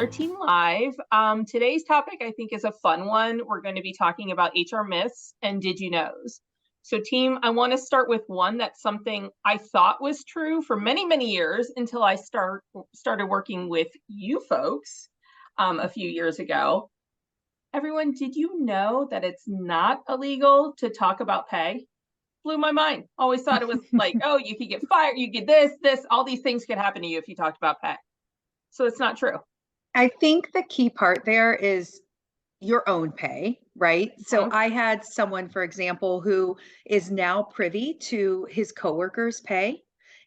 another Team Live. Today's topic, I think, is a fun one. We're going to be talking about HR myths and did you knows. So team, I want to start with one that's something I thought was true for many, many years until I started working with you folks a few years ago. Everyone, did you know that it's not illegal to talk about pay? Blew my mind. Always thought it was like, oh, you could get fired, you get this, all these things could happen to you if you talked about pay. So it's not true. I think the key part there is your own pay, right? So I had someone, for example, who is now privy to his coworkers' pay,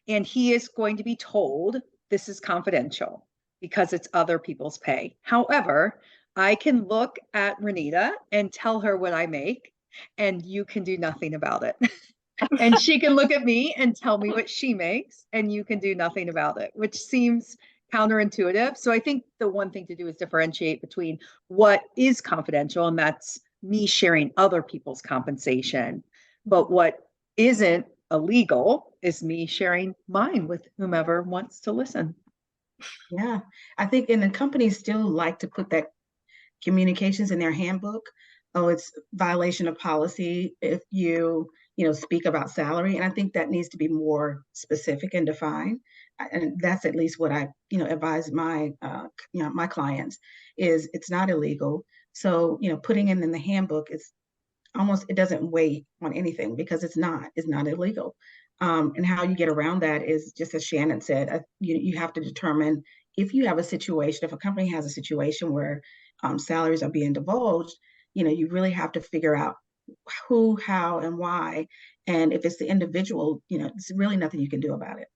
and he is going to be told this is confidential because it's other people's pay. However, I can look at Renita and tell her what I make, and you can do nothing about it. And she can look at me and tell me what she makes, and you can do nothing about it, which seems counterintuitive. So I think the one thing to do is differentiate between what is confidential, and that's me sharing other people's compensation. But what isn't illegal is me sharing mine with whomever wants to listen. Yeah, I think, and the companies still like to put that communications in their handbook. Oh, it's violation of policy if you speak about salary. And I think that needs to be more specific and defined. And that's at least what I, advise my, my clients is it's not illegal. So, putting it in the handbook is almost, it doesn't weigh on anything because it's not illegal. And how you get around that is just as Shannon said, you have to determine if you have a situation, if a company has a situation where salaries are being divulged, you really have to figure out who, how, and why. And if it's the individual, it's really nothing you can do about it.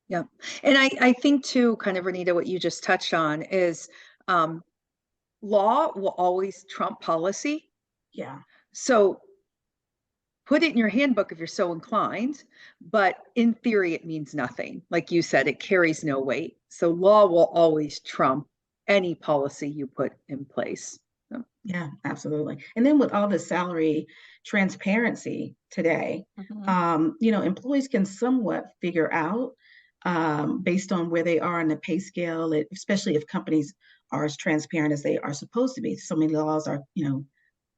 Yeah. And I think too, kind of Renita, what you just touched on is law will always trump policy. Yeah. So put it in your handbook if you're so inclined, but in theory, it means nothing. Like you said, it carries no weight. So law will always trump any policy you put in place. Yeah, absolutely. And then with all the salary transparency today, employees can somewhat figure out based on where they are in the pay scale, especially if companies are as transparent as they are supposed to be. So many laws are,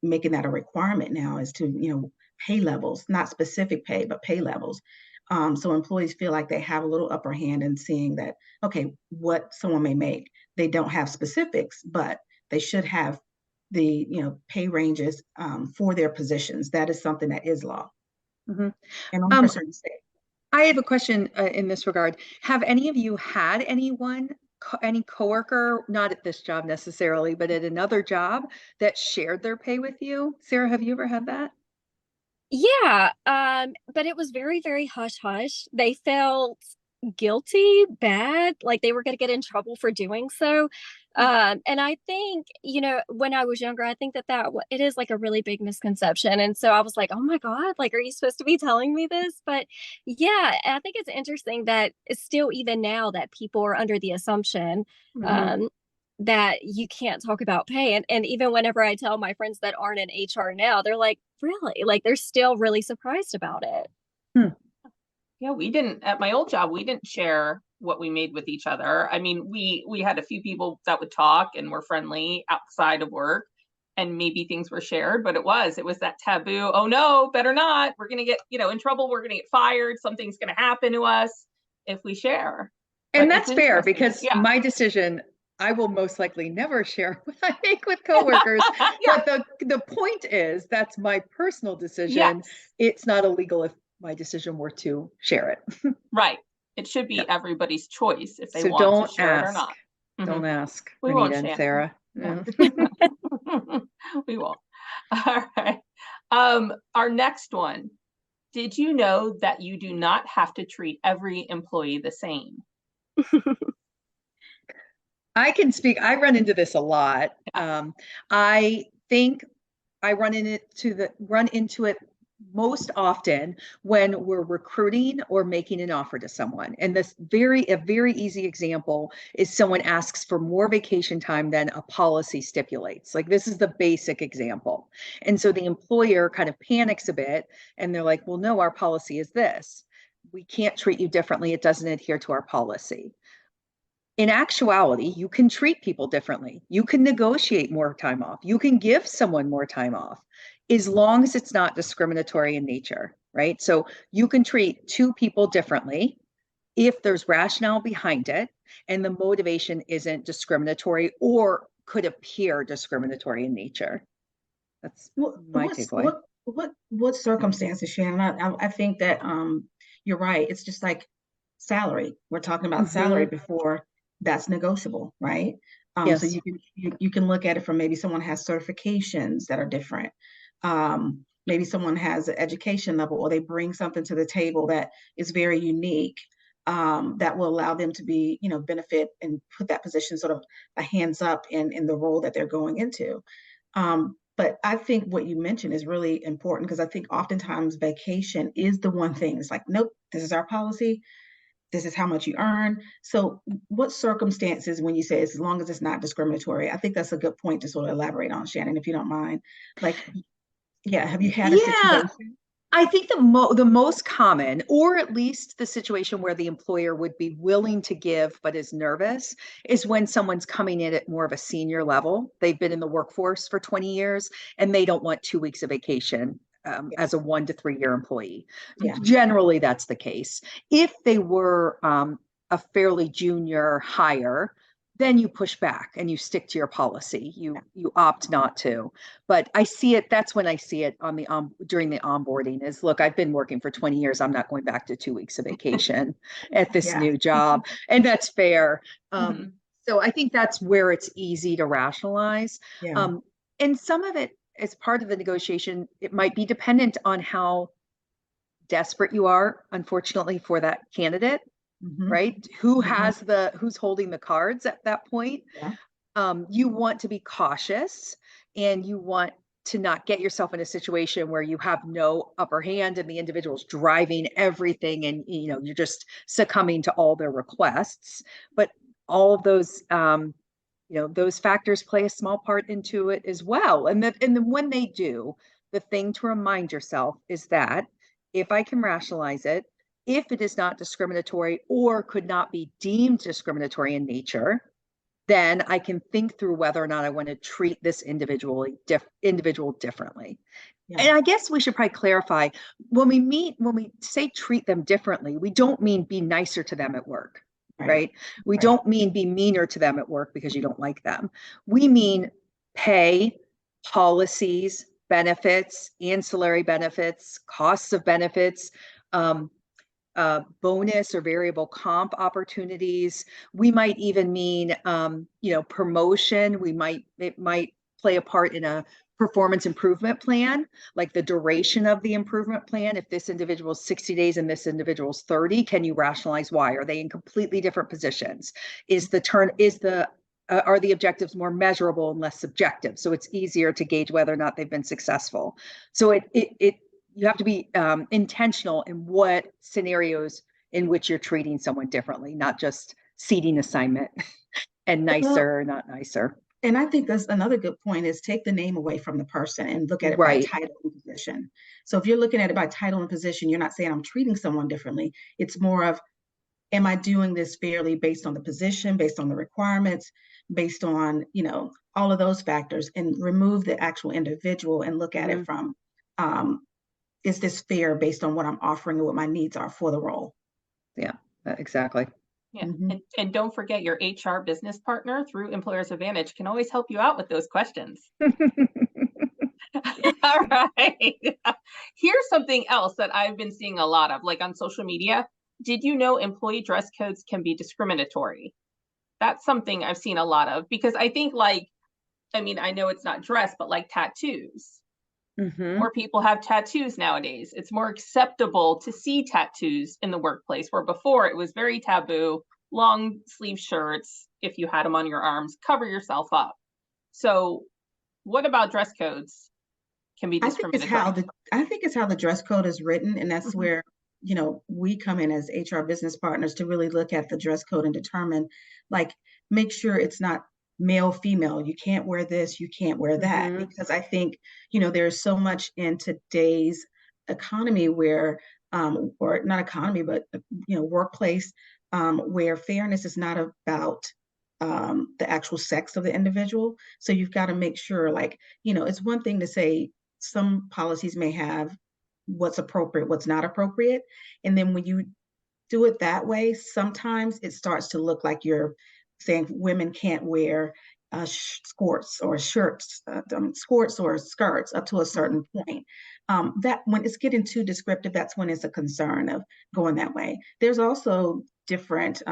making that a requirement now as to, pay levels, not specific pay, but pay levels. So employees feel like they have a little upper hand in seeing that, okay, what someone may make. They don't have specifics, but they should have the pay ranges for their positions. That is something that is law. Mm-hmm. And only for certain states. I have a question in this regard. Have any of you had any coworker, not at this job necessarily, but at another job that shared their pay with you? Sarah, have you ever had that? Yeah, but it was very, very hush hush. They felt guilty, bad, like they were going to get in trouble for doing so. And I think, when I was younger, I think that it is like a really big misconception. And so I was like, oh my God, like, are you supposed to be telling me this? But yeah, I think it's interesting that it's still, even now, that people are under the assumption, that you can't talk about pay. And even whenever I tell my friends that aren't in HR now, they're like, really? Like, they're still really surprised about it. Yeah, we didn't, at my old job, we didn't share what we made with each other. I mean, we had a few people that would talk and were friendly outside of work, and maybe things were shared, but it was that taboo. Oh no, better not. We're going to get, in trouble. We're going to get fired. Something's going to happen to us if we share. And that's fair because my decision, I will most likely never share what I make with coworkers. But the point is, that's my personal decision. Yes. It's not illegal if my decision were to share it. Right. It should be everybody's choice if they want to share it or not. Don't ask, We Renita won't, and Sarah. No. We won't. All right. Our next one. Did you know that you do not have to treat every employee the same? I can speak. I run into this a lot. I think I run into it most often when we're recruiting or making an offer to someone. And a very easy example is someone asks for more vacation time than a policy stipulates. Like, this is the basic example. And so the employer kind of panics a bit and they're like, well, no, our policy is this. We can't treat you differently. It doesn't adhere to our policy. In actuality, you can treat people differently. You can negotiate more time off. You can give someone more time off as long as it's not discriminatory in nature, right? So you can treat two people differently if there's rationale behind it and the motivation isn't discriminatory or could appear discriminatory in nature. That's my takeaway. What circumstances, Shannon? I think that you're right. It's just like salary. We're talking about salary before that's negotiable, right? Yes. So you can look at it from maybe someone has certifications that are different. Maybe someone has an education level, or they bring something to the table that is very unique, that will allow them to be, benefit and put that position sort of a hands up in the role that they're going into. But I think what you mentioned is really important, because I think oftentimes vacation is the one thing. It's like, nope, this is our policy. This is how much you earn. So what circumstances, when you say as long as it's not discriminatory, I think that's a good point to sort of elaborate on, Shannon, if you don't mind. Like, yeah, have you had a situation? I think the most common, or at least the situation where the employer would be willing to give but is nervous, is when someone's coming in at more of a senior level. They've been in the workforce for 20 years and they don't want 2 weeks of vacation as a 1 to 3 year employee. Yeah. Generally, that's the case. If they were a fairly junior hire, then you push back and you stick to your policy. You opt not to. But I see it. That's when I see it on the during the onboarding. Is look, I've been working for 20 years. I'm not going back to 2 weeks of vacation at this new job, and that's fair. So I think that's where it's easy to rationalize. Yeah. And some of it, as part of the negotiation, it might be dependent on how desperate you are, unfortunately, for that candidate. Right? Who's holding the cards at that point? Yeah. You want to be cautious, and you want to not get yourself in a situation where you have no upper hand and the individual's driving everything, and you're just succumbing to all their requests. But all of those those factors play a small part into it as well. And then when they do, the thing to remind yourself is that if I can rationalize it, if it is not discriminatory or could not be deemed discriminatory in nature, then I can think through whether or not I want to treat this individual differently. Yeah. And I guess we should probably clarify, when we say treat them differently, we don't mean be nicer to them at work, right? We don't mean be meaner to them at work because you don't like them. We mean pay, policies, benefits, ancillary benefits, costs of benefits, bonus or variable comp opportunities. We might even mean, promotion. It might play a part in a performance improvement plan, like the duration of the improvement plan. If this individual is 60 days and this individual is 30, can you rationalize why? Are they in completely different positions? Are the objectives more measurable and less subjective? So it's easier to gauge whether or not they've been successful. So you have to be intentional in what scenarios in which you're treating someone differently, not just seating assignment and nicer or not nicer. And I think that's another good point, is take the name away from the person and look at it by title and position. So if you're looking at it by title and position, you're not saying I'm treating someone differently. It's more of, am I doing this fairly based on the position, based on the requirements, based on, all of those factors, and remove the actual individual and look at it from, is this fair based on what I'm offering and what my needs are for the role? Yeah, exactly. Yeah. And don't forget, your HR business partner through Employers Advantage can always help you out with those questions. All right. Here's something else that I've been seeing a lot of, like on social media. Did you know employee dress codes can be discriminatory? That's something I've seen a lot of, because I think I know it's not dress, but like tattoos. More people have tattoos nowadays. It's more acceptable to see tattoos in the workplace, where before it was very taboo. Long sleeve shirts, if you had them on your arms, cover yourself up. So what about dress codes can be discriminatory? I think it's how the dress code is written, and that's where we come in as HR business partners to really look at the dress code and determine, make sure it's not male, female. You can't wear this, you can't wear that, because I think, there's so much in today's economy where, or not economy, but, workplace, where fairness is not about the actual sex of the individual. So you've got to make sure, like, it's one thing to say some policies may have what's appropriate, what's not appropriate. And then when you do it that way, sometimes it starts to look like you're saying women can't wear skirts or shirts, skirts or skirts up to a certain point. That when it's getting too descriptive, that's when it's a concern of going that way. There's also different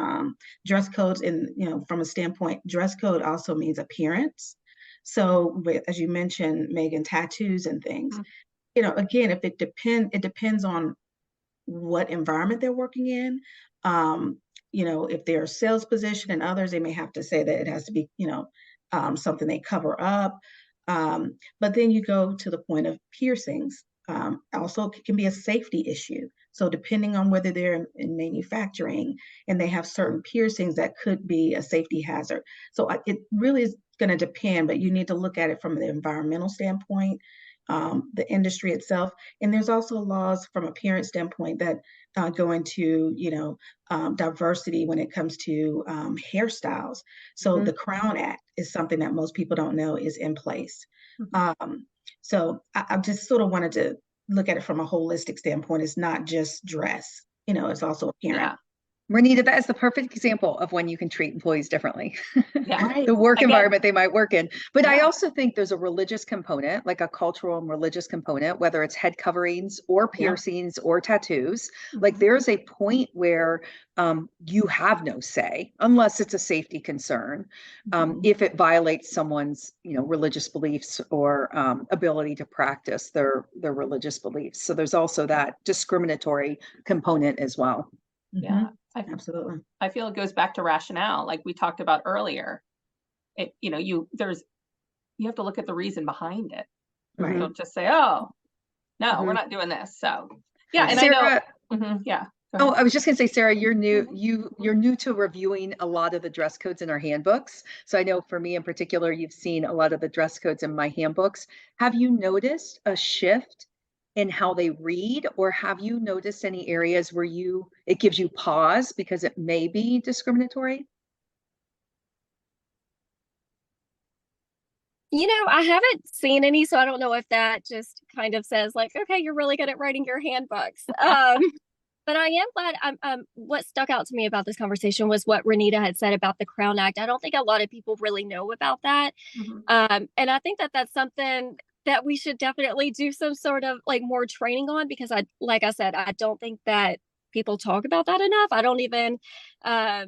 dress codes, and from a standpoint, dress code also means appearance. So, as you mentioned, Meghan, tattoos and things. Again, if it depends on what environment they're working in. If they're a sales position and others, they may have to say that it has to be, something they cover up. But then you go to the point of piercings. Also can be a safety issue. So depending on whether they're in manufacturing and they have certain piercings, that could be a safety hazard. So it really is going to depend, but you need to look at it from the environmental standpoint, the industry itself. And there's also laws from a parent standpoint that go into, diversity when it comes to hairstyles. So the Crown Act is something that most people don't know is in place. So I just sort of wanted to look at it from a holistic standpoint. It's not just dress, it's also appearance. Yeah. Renita, that is the perfect example of when you can treat employees differently. Yeah. The work Again, environment they might work in. But yeah. I also think there's a religious component, like a cultural and religious component, whether it's head coverings or piercings or tattoos. Like there's a point where you have no say, unless it's a safety concern, if it violates someone's, religious beliefs or ability to practice their religious beliefs. So there's also that discriminatory component as well. Yeah. Absolutely. I feel it goes back to rationale, like we talked about earlier. You have to look at the reason behind it. Right. You don't just say, "Oh, no, we're not doing this." So, yeah, and Sarah, I know. Yeah. Oh, I was just going to say, Sarah, you're new. You're new to reviewing a lot of the dress codes in our handbooks. So I know for me in particular, you've seen a lot of the dress codes in my handbooks. Have you noticed a shift in how they read, or have you noticed any areas where it gives you pause because it may be discriminatory? I haven't seen any, so I don't know if that just kind of says like, okay, you're really good at writing your handbooks. But I am glad. What stuck out to me about this conversation was what Renita had said about the Crown Act. I don't think a lot of people really know about that, and I think that that's something that we should definitely do some sort of like more training on, because like I said, I don't think that people talk about that enough. I don't even, I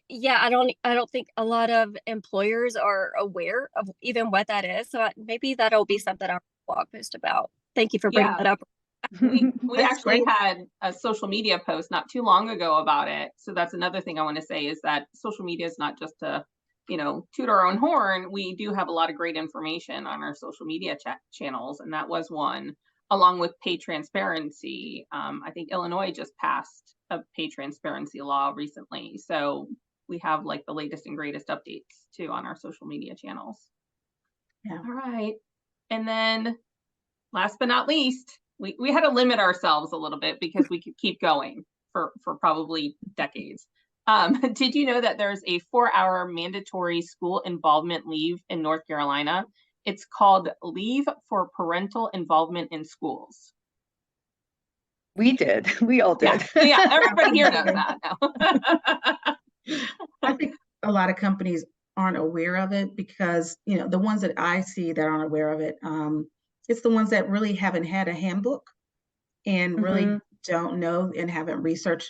don't think a lot of employers are aware of even what that is. So maybe that'll be something I'll blog post about. Thank you for bringing that up. We actually had a social media post not too long ago about it. So that's another thing I want to say, is that social media is not just to, toot our own horn. We do have a lot of great information on our social media channels, and that was one, along with pay transparency. I think Illinois just passed a pay transparency law recently. So we have like the latest and greatest updates too on our social media channels. Yeah. All right. And then last but not least, we had to limit ourselves a little bit because we could keep going for probably decades. Did you know that there's a 4-hour mandatory school involvement leave in North Carolina? It's called Leave for Parental Involvement in Schools. We did. We all did. Yeah, everybody here knows that now. I think a lot of companies aren't aware of it because, the ones that I see that aren't aware of it, it's the ones that really haven't had a handbook and really don't know and haven't researched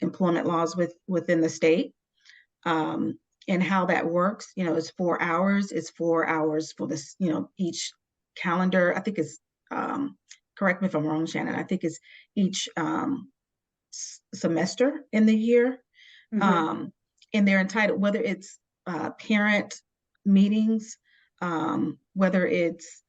employment laws within the state, and how that works. It's 4 hours. It's 4 hours for this, each calendar. I think it's, correct me if I'm wrong, Shannon, I think it's each semester in the year. And they're entitled, whether it's parent meetings, whether it's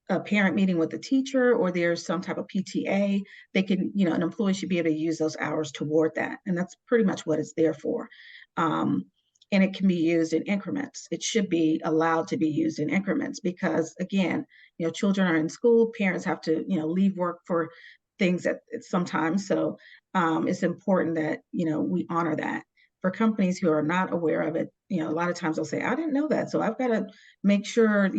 a parent meeting with a teacher, or there's some type of PTA, they can, an employee should be able to use those hours toward that. And that's pretty much what it's there for. And it can be used in increments. It should be allowed to be used in increments because, again, children are in school, parents have to, leave work for things at sometimes. So it's important that, we honor that. For companies who are not aware of it, a lot of times they'll say, I didn't know that. So I've got to make sure,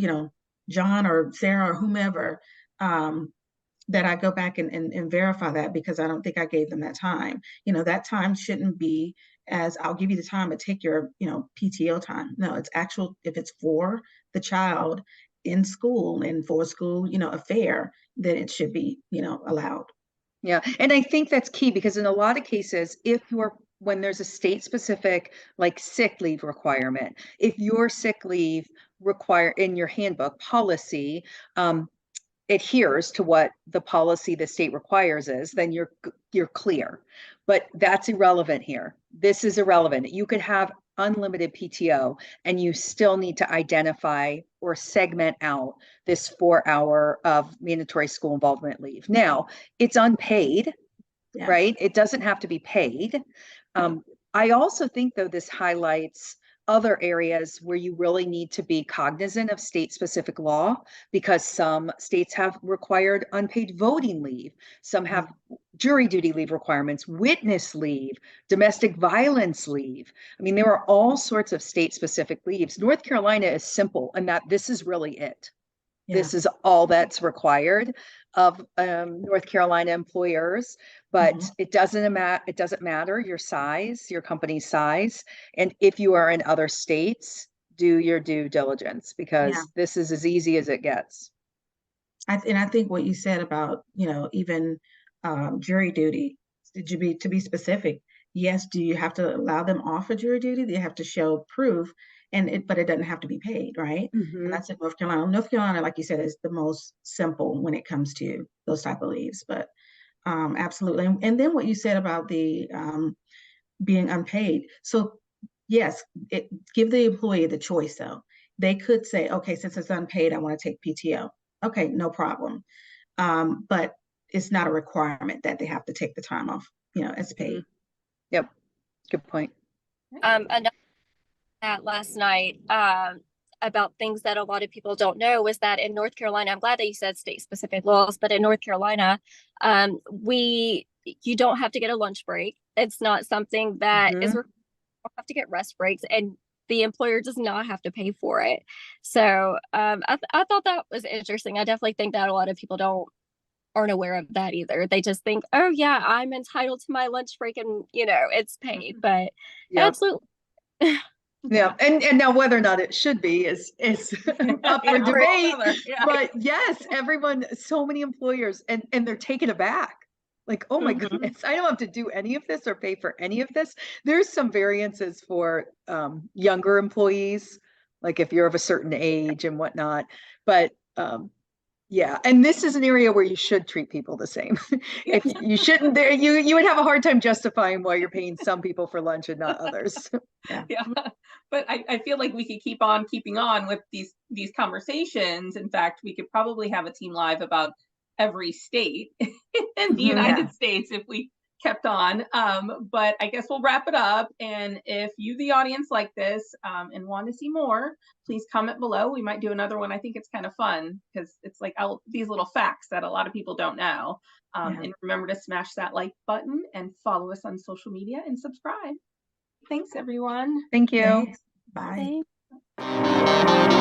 John or Sarah or whomever, that I go back and verify that, because I don't think I gave them that time. That time shouldn't be as I'll give you the time to take your, PTO time. No, it's actual, if it's for the child in school and for school, affair, then it should be, allowed. Yeah. And I think that's key, because in a lot of cases, when there's a state specific like sick leave requirement, if your sick leave require in your handbook policy, adheres to what the policy the state requires is, then you're clear. But that's irrelevant here. This is irrelevant. You could have unlimited PTO and you still need to identify or segment out this 4 hour of mandatory school involvement leave. Now, it's unpaid, right? It doesn't have to be paid. I also think, though, this highlights other areas where you really need to be cognizant of state-specific law, because some states have required unpaid voting leave. Some have jury duty leave requirements, witness leave, domestic violence leave. I mean, there are all sorts of state-specific leaves. North Carolina is simple in that this is really it. This is all that's required of North Carolina employers, but it doesn't matter your size, your company's size. And if you are in other states, do your due diligence, because this is as easy as it gets. And I think what you said about, even jury duty, to be specific, yes, do you have to allow them off of jury duty? They have to show proof, but it doesn't have to be paid, right? And that's in North Carolina. North Carolina, like you said, is the most simple when it comes to those type of leaves, but absolutely. And then what you said about the being unpaid. So yes, give the employee the choice though. They could say, okay, since it's unpaid, I want to take PTO. Okay, no problem. But it's not a requirement that they have to take the time off, as paid. Yep. Good point. Another that last night about things that a lot of people don't know was that in North Carolina, I'm glad that you said state specific laws, but in North Carolina, you don't have to get a lunch break. It's not something that is required. You don't have to get rest breaks, and the employer does not have to pay for it. So I thought that was interesting. I definitely think that a lot of people aren't aware of that either. They just think, oh yeah, I'm entitled to my lunch break and it's paid, but absolutely. Yeah, and now whether or not it should be is up for debate. But yes, so many employers, and they're taken aback. Like, oh my goodness, I don't have to do any of this or pay for any of this. There's some variances for younger employees, like if you're of a certain age and whatnot. But yeah, and this is an area where you should treat people the same. If you shouldn't, you would have a hard time justifying why you're paying some people for lunch and not others. Yeah. But I feel like we could keep on keeping on with these conversations. In fact, we could probably have a team live about every state in the United States if we kept on. But I guess we'll wrap it up. And if you, the audience, like this and want to see more, please comment below. We might do another one. I think it's kind of fun because it's like these little facts that a lot of people don't know. And remember to smash that like button and follow us on social media and subscribe. Thanks, everyone. Thank you. Thanks. Bye. Thanks.